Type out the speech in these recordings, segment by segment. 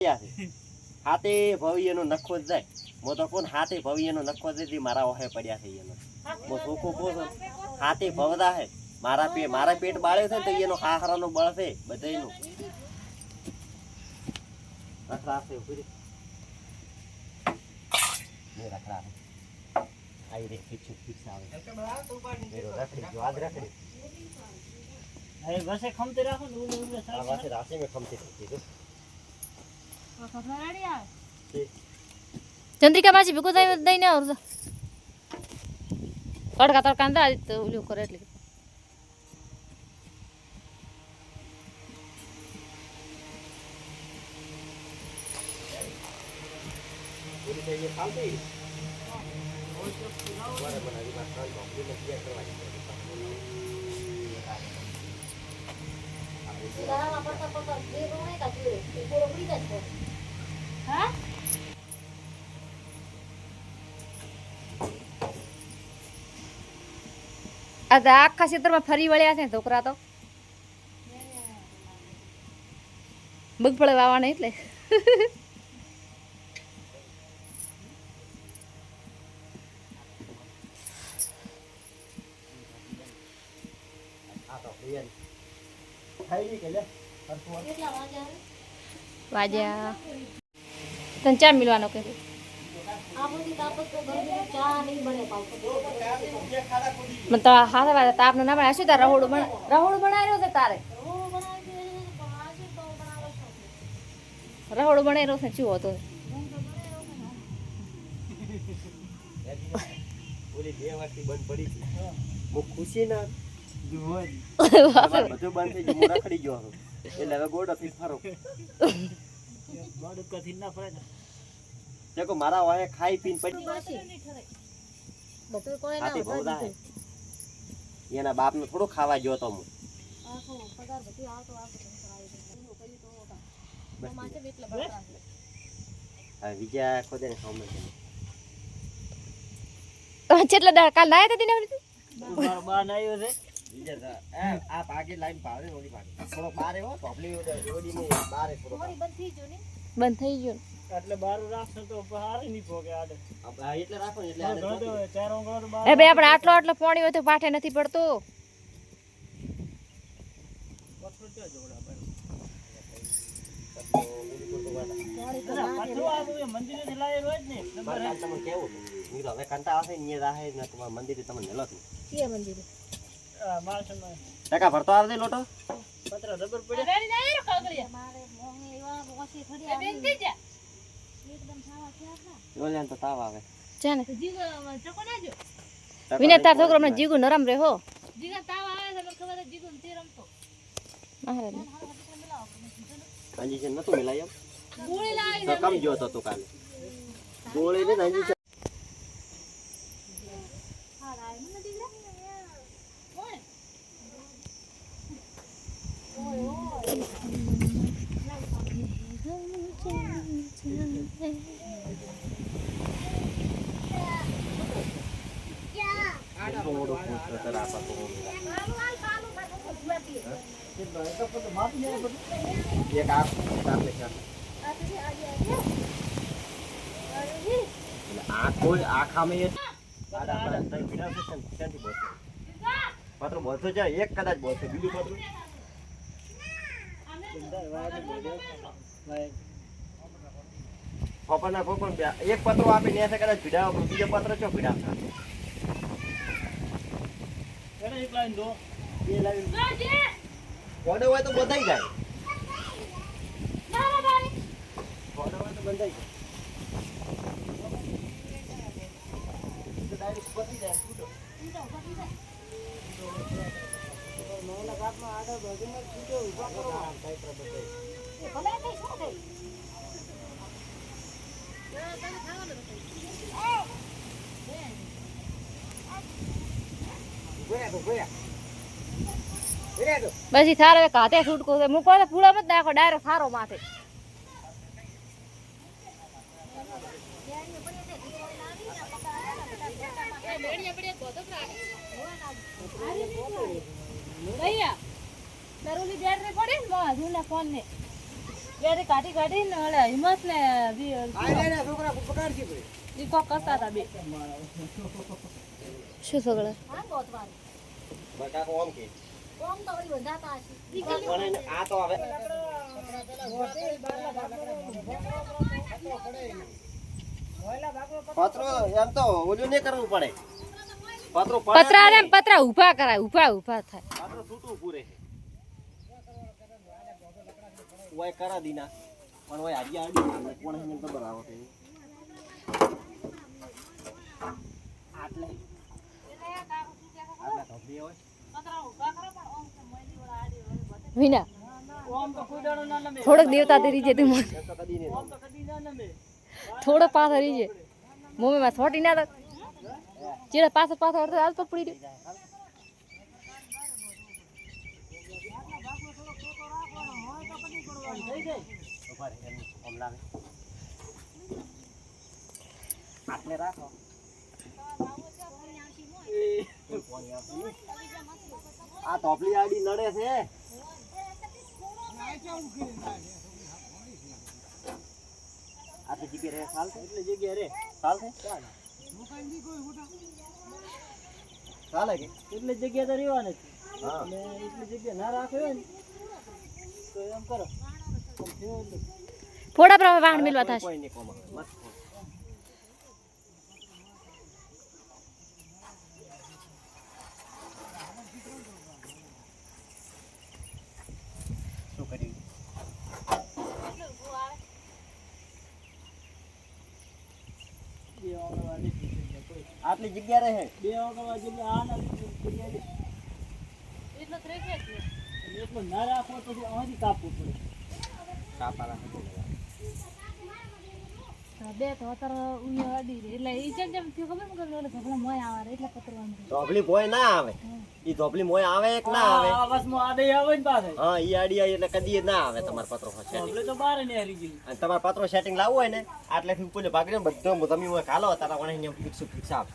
હાથે ભવિયનો નખો જ જાય મો તો કોણ હાથે ભવિયનો નખો જ મારા ઓહે પડ્યા છે એનો મો સોકો કોણ હાથે ભવદા હે મારા પેટ બાળે છે તો એનો હાહરાનો બળ છે બધાયનો રખડા છે ઉભી રે રખડા આઈ રે ફિક્સ આવે રખડી જો આજ રખડી અરે બસે ખમતે રાખો ને ઉલે આ વાસે રાસે મે ખમતી હતી જો ચંદ્રિકા માસી ભેગું દઈને આવજો તડકા તડકા તો ઓલું કરે એટલે પૂરી થઈ ગઈ ખાલતી ઓરે બનાવી વાત કાલ બકરી ને ક્યાં કરવાની દાવા પતા જે રોણે કા જે પૂરો ઉડી જાય હા આ આખા ક્ષેત્રમાં ફરી વળ્યા છે છોકરા તો મગફળી વાવવાના એટલે વાજ્યા તને ચા મિલવાનો કે મને તો હાથે વાજે તાપનું ના બનાવે શું તારે રહોડું બનાવ્યો છે તારે રહોડું બનાવ્યો છે શું હતું ઓલી બે વાટકી બંધ પડી છે હું ખુશી ના બધું બંધ થઈ ગયું રખડી ગયો એટલે હવે ગોડો ફીર ફરો ગોડો કથી ના ફરે દેખો મારા વાહે ખાઈ પીને પડી બધું કોઈ હાથી ભવદા હે એના બાપને થોડો ખાવા ગયો તો હું પગાર બધી આવતો હા વિજય ખોદે ને ખાવ તો કેટલા દાડા કાલ લાયા હતા દિને બા નાયો છે વિજય આ ભાગે લાઈન પાવે ઓલી ભાગે થોડો બારે હો ટોપલી ઓડી ને બારે થોડો બંધ થઈ ગયો એટલે બારું રાખશે તો હારે નહીં પોકે આડે એટલે રાખો એટલે આડે ચાર ઓંગળો બાર એ બે આપણે આટલો પાણી હોય તો પાઠે નથી પડતો પથરો જોડા મંદિરે લાય રોજ ને તમે કેવું નીરો હવે કંટા આવશે ને રાહે ને તમારા મંદિરે તમને નેલો છે કે મંદિરે માણસમાં ટકા ભરતો આવદે લોટો પત્ર રબર પડે રેડી ના રે કાગળિયા મારે મોહે એવા ઓછી થોડી આવે બેન થઈ જા એકદમ સાવા થયા ઓલ્યાન તો તાવ આવે જાને જીગો ચકો નાજો વિને તાર છોકરો મને જીગુ નરમ રે હો જીગા તાવ આવે છે મને ખબર છે જીગુ ને તે રમતો મહારાજ અંજી છે નતો મિલાય ગોળી લાવી તો કમ જો તો કાલે ગોળી ને અંજી છે હા રાય મને દીકરા ઓય પત્ર બોલતો છે એક કદાચ બોલશે બીજું પત્ર પપ્પાના કોણ એક પત્રો આપી ને કદાચ ભીડાવ બીજો પત્ર ચો ભીડાવ એક લાઈન દો બે લાઈન ઓર્ડર હોય તો બધાઈ જાય ઓર્ડર હોય તો બંધાઈ જાય તો ડાયરેક્ટ પતી જાય છૂટો મોલા બાપમાં આગળ ભજનમાં છૂટો ઉભા કરો થાય પ્રબંધ ભલે કઈ શું થઈ પછી થારો એક હાથે છૂટકો છે મૂકો તો પૂળા મત નાખો ડાયરેક્ટ થારો માથે ભૈયા દરોલી બેડ રે પડે ને જૂના ફોન ને યારે કાઢી કાઢી ને ઓલે હિંમત ને છોકરા પકડશે ભાઈ ઈ કોક કરતા હતા બે શું સગળા બટાકો ઓમ કે કોમ તો વળી વધાતા હશે પણ આ તો હવે પત્રો એમ તો ઓલું નહીં કરવું પડે પત્રો પતરા રે પતરા ઊભા કરાય ઊભા થાય પત્રો છૂટું પૂરે છે ઓય કરા દીના પણ ઓય આજી આડી કોણ હે તો બરાબર છે આટલે ઢોબલી હોય પતરા ઊભા કરો પણ ઓમ કે મોઈની વાળા આડી વિના ઓમ તો કોઈ દાડો ના નમે થોડોક દેવતા તરી જે તું એમ તો કદી નહીં ઓમ તો કદી ના નમે થોડો પાછો રીજે મમ્મી માં છોટી ના ચેડા પાછો અડધો હાલ તો પડી રહ્યો ઉભા રહે એમ ઓમ લાવે આટલે રાખો આ ટોપલી આડી નડે છે આટલી જગ્યા રે સાલ એટલે જગ્યા રે સાલ છે ચાલે કે એટલે જગ્યા તો રહેવાની હા અને એટલી જગ્યા ના રાખે હોય ને તો એમ કરો થોડા પ્રમાણે વાહન મિલવા થશે કોઈ નહીં કોમા મત શું કર્યું બે ઓગળવા નથી જગ્યા કોઈ આટલી જગ્યા રહે બે ઓગળવા જગ્યા આ ના જગ્યા દે એટલો ત્રેકે છે અને એટલું ના રાખો તો અહીંથી કાપવું પડે કાપા રાખે બે તો અતર ઉયા અડી રે એટલે ઈ જેમ થયું ખબર ને કે ઓલે મોય આવે એટલે પતરવાનું ધોબલી મોય ના આવે ઈ ધોબલી મોય આવે કે ના આવે આ બસમાં આડે આવે ને પાસે હા ઈ આડી આવી એટલે કદી ના આવે તમાર પત્રો સેટિંગ આપણે તો બહાર ને હારી ગયું અને તમાર પત્રો સેટિંગ લાવવું હોય ને આટલેથી ઉપર ભાગને બધો તમે હોય કાલો તારા વણે અહીંયા ફિક્સ આવે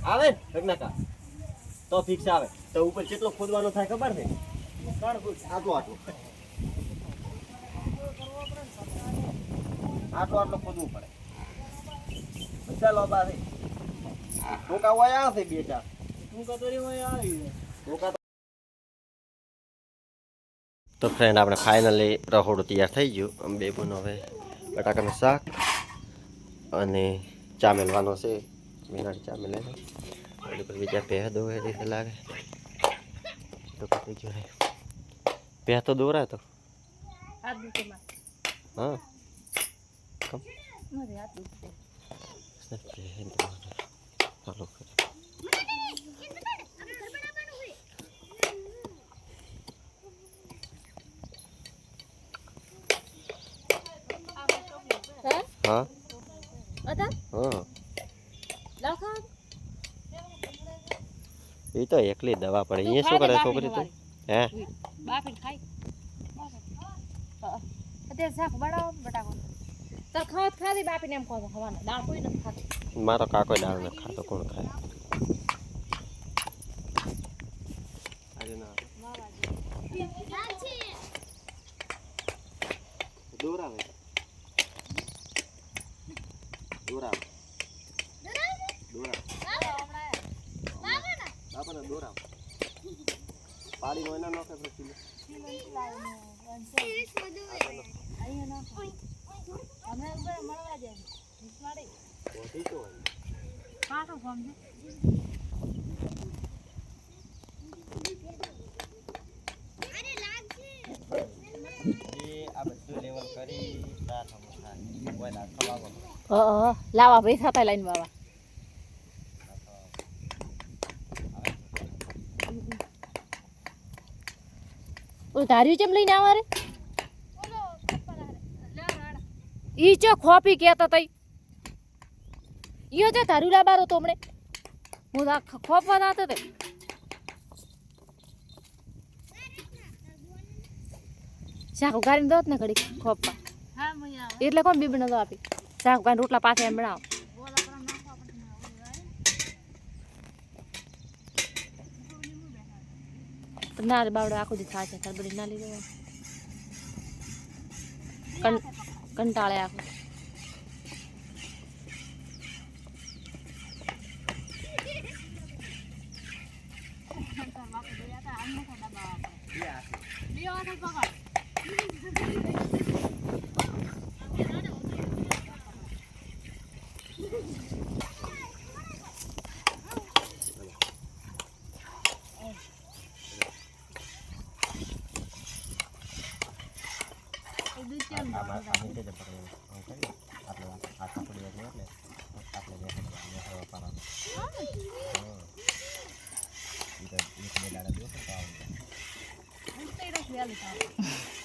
આવે ને રગનાકા તો ફિક્સ આવે તો ઉપર કેટલો ખોદવાનો થાય ખબર છે 3 ફૂટ આટલું ખોદવું પડે બધા લોબા છે ટોકા હોય આવશે બે ચાર તું કતરી માં આવી ટોકા તો ફ્રેન્ડ આપણે ફાઇનલી રહોડું તૈયાર થઈ ગયું અમે બે બોનો હવે બટાકાનું શાક અને ચા મેળવાનો છે મીનાડી ચા મેલે છે પર બીજા પહે દો એ રીતે લાગે તો કઈ ગયો રે પહે તો દોરાય તો હાથ દુખે માં હા કમ મારે હાથ દુખે ચાલો હા અતા હા લાખો એ તો એકલી દવા પડે અહીંયા શું કરે છોકરી તો હે બાફી ખાઈ અત્યારે શાક બનાવો બટાકો તો ખાધી બાફીને એમ કહો ખવાનો દાળ કોઈ નથી ખાતી મારો કાકો દાળ ન ખાતો કોણ ખાય દોરાવે દોરાવે બાપાને દોરાવ પાડી નો એના નોખે પછી પોતી તો હોય આ બધું લેવલ કરી લાવા ભાઈ થતા લાઈન બાબા ધાર્યું ચેમ લઈને આવા રે ઈ ચો ખોપી કેતા તઈ ઈયો જે ધાર્યું લાબારો તો હમણે હું ખોપવા ના તે શાક ઉગાડીને દોત ને ઘડી ખોપવા એટલે કોણ બીબી નતો આપી શાક ઉગાડીને રોટલા પાછા એમ બનાવો ના રે બાવડો આખો દી ખાશે તાર બધી ના લઈ જવા કંટાળે આખું. એટલે